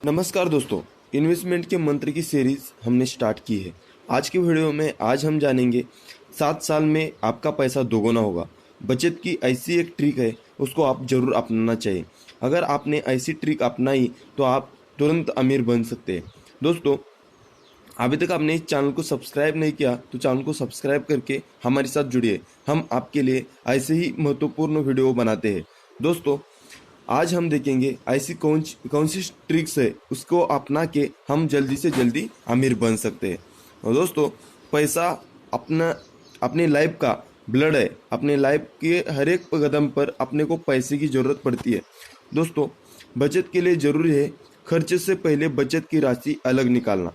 नमस्कार दोस्तों, इन्वेस्टमेंट के मंत्र की सीरीज हमने स्टार्ट की है। आज के वीडियो में आज हम जानेंगे 7 साल में आपका पैसा दोगुना होगा। बचत की ऐसी एक ट्रिक है, उसको आप जरूर अपनाना चाहिए। अगर आपने ऐसी ट्रिक अपनाई तो आप तुरंत अमीर बन सकते हैं। दोस्तों, अभी तक आपने इस चैनल को सब्सक्राइब नहीं किया तो चैनल को सब्सक्राइब करके हमारे साथ जुड़िए। हम आपके लिए ऐसे ही महत्वपूर्ण वीडियो बनाते हैं। दोस्तों, आज हम देखेंगे ऐसी कौन सी ट्रिक्स है, उसको अपना के हम जल्दी से जल्दी अमीर बन सकते हैं। और दोस्तों, पैसा अपना अपनी लाइफ का ब्लड है। अपने लाइफ के हर एक कदम पर अपने को पैसे की ज़रूरत पड़ती है। दोस्तों, बचत के लिए ज़रूरी है खर्च से पहले बचत की राशि अलग निकालना।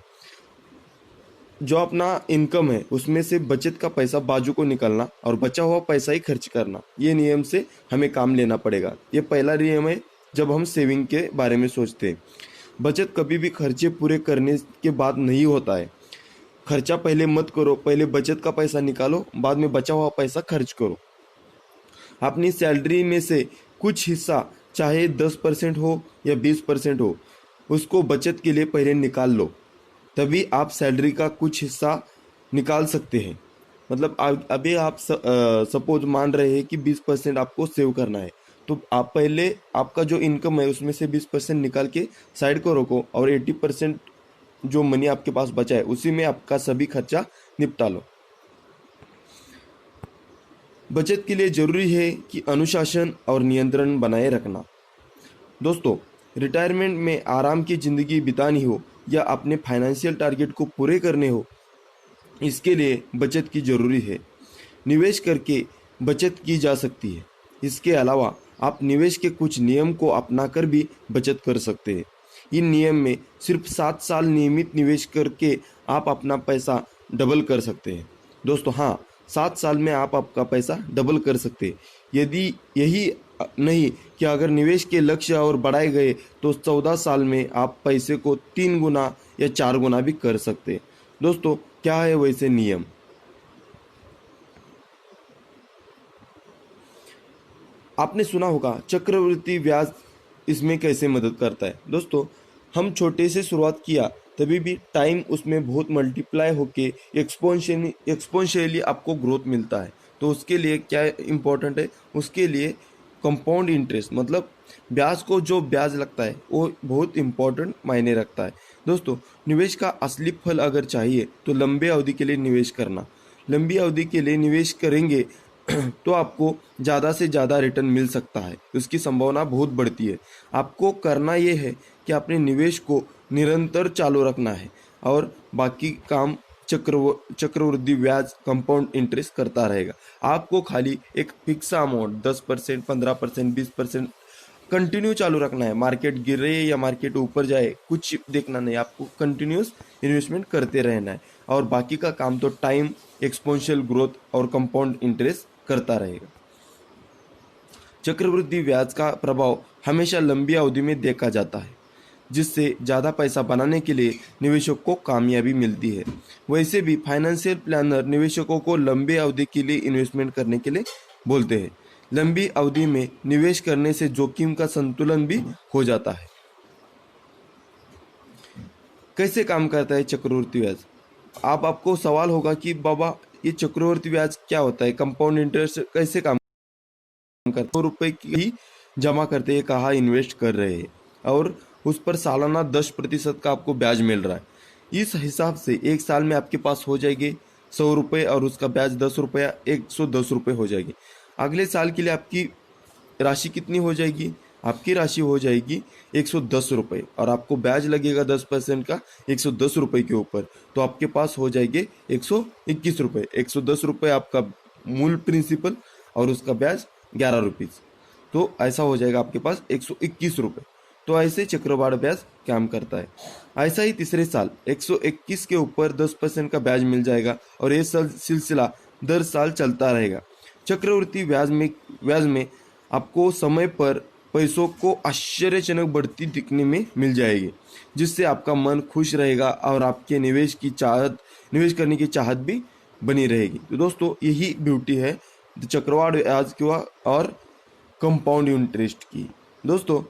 जो अपना इनकम है उसमें से बचत का पैसा बाजू को निकालना और बचा हुआ पैसा ही खर्च करना। ये नियम से हमें काम लेना पड़ेगा। ये पहला नियम है जब हम सेविंग के बारे में सोचते हैं। बचत कभी भी खर्चे पूरे करने के बाद नहीं होता है। खर्चा पहले मत करो, पहले बचत का पैसा निकालो, बाद में बचा हुआ पैसा खर्च करो। अपनी सैलरी में से कुछ हिस्सा, चाहे 10% हो या 20% हो, उसको बचत के लिए पहले निकाल लो। तभी आप सैलरी का कुछ हिस्सा निकाल सकते हैं। मतलब अभी आप सपोज मान रहे हैं कि 20% आपको सेव करना है, तो आप पहले आपका जो इनकम है उसमें से 20% निकाल के साइड को रखो और 80% जो मनी आपके पास बचा है उसी में आपका सभी खर्चा निपटा लो। बचत के लिए जरूरी है कि अनुशासन और नियंत्रण बनाए रखना। दोस्तों, रिटायरमेंट में आराम की ज़िंदगी बितानी हो या अपने फाइनेंशियल टारगेट को पूरे करने हो, इसके लिए बचत की ज़रूरी है। निवेश करके बचत की जा सकती है। इसके अलावा आप निवेश के कुछ नियम को अपनाकर भी बचत कर सकते हैं। इन नियम में सिर्फ 7 साल नियमित निवेश करके आप अपना पैसा डबल कर सकते हैं। दोस्तों, हाँ, 7 साल में आप आपका पैसा डबल कर सकते हैं। यदि यही नहीं कि अगर निवेश के लक्ष्य और बढ़ाए गए तो 14 साल में आप पैसे को 3 गुना या 4 गुना भी कर सकते हैं। दोस्तों, क्या है वैसे नियम? आपने सुना होगा चक्रवृद्धि ब्याज, इसमें कैसे मदद करता है। दोस्तों, हम छोटे से शुरुआत किया तभी भी टाइम उसमें बहुत मल्टीप्लाई होके एक्सपोनेंशियली आपको ग्रोथ मिलता है। तो उसके लिए क्या इम्पोर्टेंट है? उसके लिए कंपाउंड इंटरेस्ट, मतलब ब्याज को जो ब्याज लगता है वो बहुत इम्पोर्टेंट मायने रखता है। दोस्तों, निवेश का असली फल अगर चाहिए तो लंबे अवधि के लिए निवेश करना। लंबी अवधि के लिए निवेश करेंगे तो आपको ज़्यादा से ज़्यादा रिटर्न मिल सकता है, उसकी संभावना बहुत बढ़ती है। आपको करना ये है कि अपने निवेश को निरंतर चालू रखना है और बाकी काम चक्रवृद्धि ब्याज कंपाउंड इंटरेस्ट करता रहेगा। आपको खाली एक फिक्स अमाउंट 10%, 15%, 20% कंटिन्यू चालू रखना है। मार्केट गिरे या मार्केट ऊपर जाए कुछ देखना नहीं, आपको कंटिन्यूस इन्वेस्टमेंट करते रहना है और बाकी का काम तो टाइम, एक्सपोनेंशियल ग्रोथ और कंपाउंड इंटरेस्ट करता रहेगा। चक्रवृद्धि ब्याज का प्रभाव हमेशा लंबी अवधि में देखा जाता है, जिससे ज़्यादा पैसा बनाने के लिए निवेशक को कामयाबी मिलती है। वैसे भी फाइनेंशियल प्लानर निवेशकों को लंबी अवधि के लिए इन्वेस्टमेंट करने के लिए बोलते हैं। लंबी अवधि में निवेश करने से जोखिम का संतुलन भी हो जाता है। कैसे काम करता है चक्रवृद्धि ब्याज? आपको सवाल होगा कि बाबा, ये चक्रवृद्धि ब्याज क्या होता है, कंपाउंड इंटरेस्ट कैसे काम करता है? 100 रुपये की ही जमा करते हैं, कहा इन्वेस्ट कर रहे हैं और उस पर सालाना 10% का आपको ब्याज मिल रहा है। इस हिसाब से एक साल में आपके पास हो जाएंगे 100 रुपये और उसका ब्याज 10 रुपया, 110 रुपये हो जाएगी। अगले साल के लिए आपकी राशि कितनी हो जाएगी? आपकी राशि हो जाएगी 110 रुपये और आपको ब्याज लगेगा 10% का 110 रुपये के ऊपर, तो आपके पास हो जाएंगे 121 रुपये। 110 रुपये आपका मूल प्रिंसिपल और उसका ब्याज 11 रुपीज़, तो ऐसा हो जाएगा आपके पास 121 रुपये। तो ऐसे चक्रवाढ़ ब्याज काम करता है। ऐसा ही तीसरे साल 121 के ऊपर 10% का ब्याज मिल जाएगा और ये सिलसिला दर साल चलता रहेगा। चक्रवृद्धि ब्याज में आपको समय पर पैसों को आश्चर्यजनक बढ़ती दिखने में मिल जाएगी, जिससे आपका मन खुश रहेगा और आपके निवेश करने की चाहत भी बनी रहेगी। तो दोस्तों, यही ब्यूटी है चक्रवाढ़ ब्याज की और कंपाउंड इंटरेस्ट की। दोस्तों,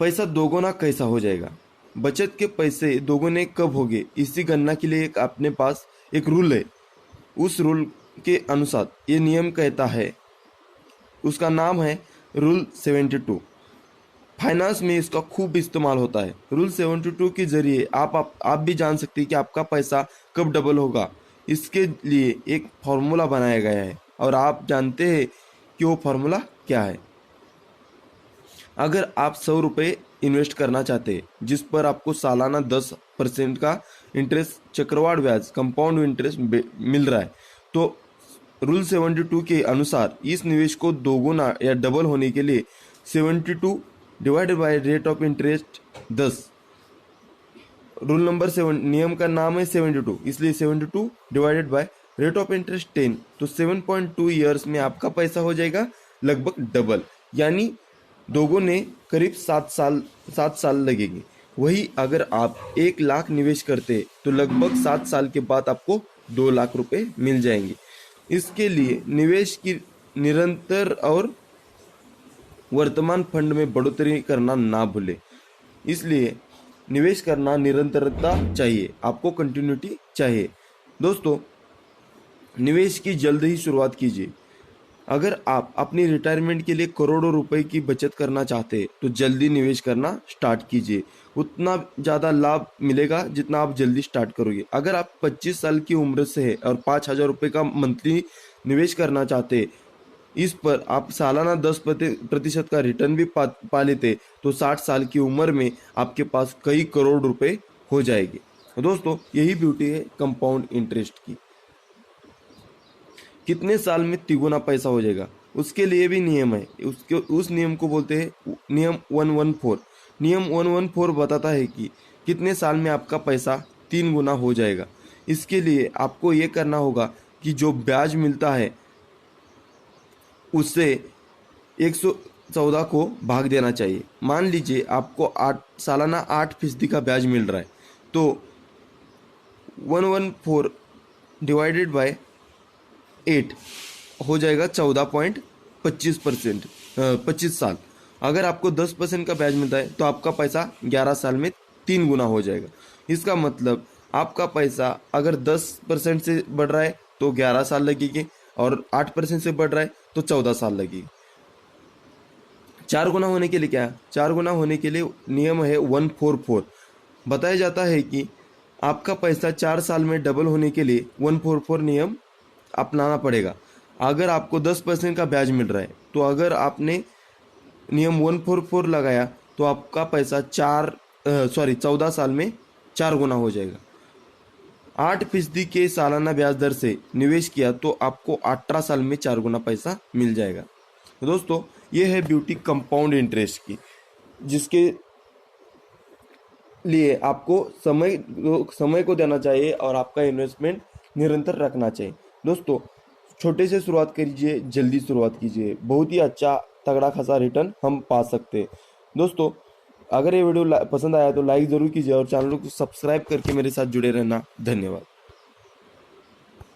पैसा दोगुना कैसा हो जाएगा? बचत के पैसे दोगुने कब होंगे, इसी गणना के लिए अपने पास एक रूल है। उस रूल के अनुसार ये नियम कहता है, उसका नाम है रूल 72। फाइनेंस में इसका खूब इस्तेमाल होता है। रूल 72 के जरिए आप भी जान सकते हैं कि आपका पैसा कब डबल होगा। इसके लिए एक फॉर्मूला बनाया गया है और आप जानते हैं कि वो फॉर्मूला क्या है। अगर आप 100 रुपये इन्वेस्ट करना चाहते हैं, जिस पर आपको सालाना 10% का इंटरेस्ट, चक्रवाढ़ ब्याज, कंपाउंड इंटरेस्ट मिल रहा है, तो रूल 72 के अनुसार इस निवेश को दोगुना या डबल होने के लिए 72 divided by rate of interest 10। Rule number 7, नियम का नाम है 72, इसलिए 72 divided by rate of interest 10, तो 7.2 ईयर्स में आपका पैसा हो जाएगा लगभग डबल, यानी दोगुने करीब 7 साल लगेंगे। वही अगर आप 1 लाख निवेश करते तो लगभग 7 साल के बाद आपको 2 लाख रुपए मिल जाएंगे। इसके लिए निवेश की निरंतर और वर्तमान फंड में बढ़ोतरी करना ना भूलें। इसलिए निवेश करना निरंतरता चाहिए, आपको कंटिन्यूटी चाहिए। दोस्तों, निवेश की जल्द ही शुरुआत कीजिए। अगर आप अपनी रिटायरमेंट के लिए करोड़ों रुपए की बचत करना चाहते हैं तो जल्दी निवेश करना स्टार्ट कीजिए। उतना ज़्यादा लाभ मिलेगा जितना आप जल्दी स्टार्ट करोगे। अगर आप 25 साल की उम्र से है और 5,000 रुपये का मंथली निवेश करना चाहते हैं, इस पर आप सालाना 10% का रिटर्न भी पा लेते, तो 60 साल की उम्र में आपके पास कई करोड़ रुपए हो जाएंगे। दोस्तों, यही ब्यूटी है कंपाउंड इंटरेस्ट की। कितने साल में तिगुना पैसा हो जाएगा, उसके लिए भी नियम है। उस नियम को बोलते हैं नियम 114। नियम 114 बताता है कि कितने साल में आपका पैसा 3 गुना हो जाएगा। इसके लिए आपको ये करना होगा कि जो ब्याज मिलता है उससे 114 को भाग देना चाहिए। मान लीजिए आपको सालाना 8% का ब्याज मिल रहा है, तो 114 डिवाइडेड बाय 8 हो जाएगा 14.25%, 25 साल। अगर आपको 10% का ब्याज मिलता है तो आपका पैसा 11 साल में 3 गुना हो जाएगा। इसका मतलब आपका पैसा अगर 10% से बढ़ रहा है तो 11 साल लगेगी, और 8% से बढ़ रहा है तो 14 साल लगेगी। 4 गुना होने के लिए क्या है? 4 गुना होने के लिए नियम है 144। बताया जाता है कि आपका पैसा 4 साल में डबल होने के लिए 144 नियम अपनाना पड़ेगा। अगर आपको 10% का ब्याज मिल रहा है तो अगर आपने नियम 144 लगाया तो आपका पैसा 14 साल में 4 गुना हो जाएगा। 8% के सालाना ब्याज दर से निवेश किया तो आपको 18 साल में 4 गुना पैसा मिल जाएगा। दोस्तों, ये है ब्यूटी कंपाउंड इंटरेस्ट की, जिसके लिए आपको समय को देना चाहिए और आपका इन्वेस्टमेंट निरंतर रखना चाहिए। दोस्तों, छोटे से शुरुआत कीजिए, जल्दी शुरुआत कीजिए, बहुत ही अच्छा तगड़ा खासा रिटर्न हम पा सकते हैं। दोस्तों, अगर ये वीडियो पसंद आया तो लाइक ज़रूर कीजिए और चैनल को सब्सक्राइब करके मेरे साथ जुड़े रहना। धन्यवाद।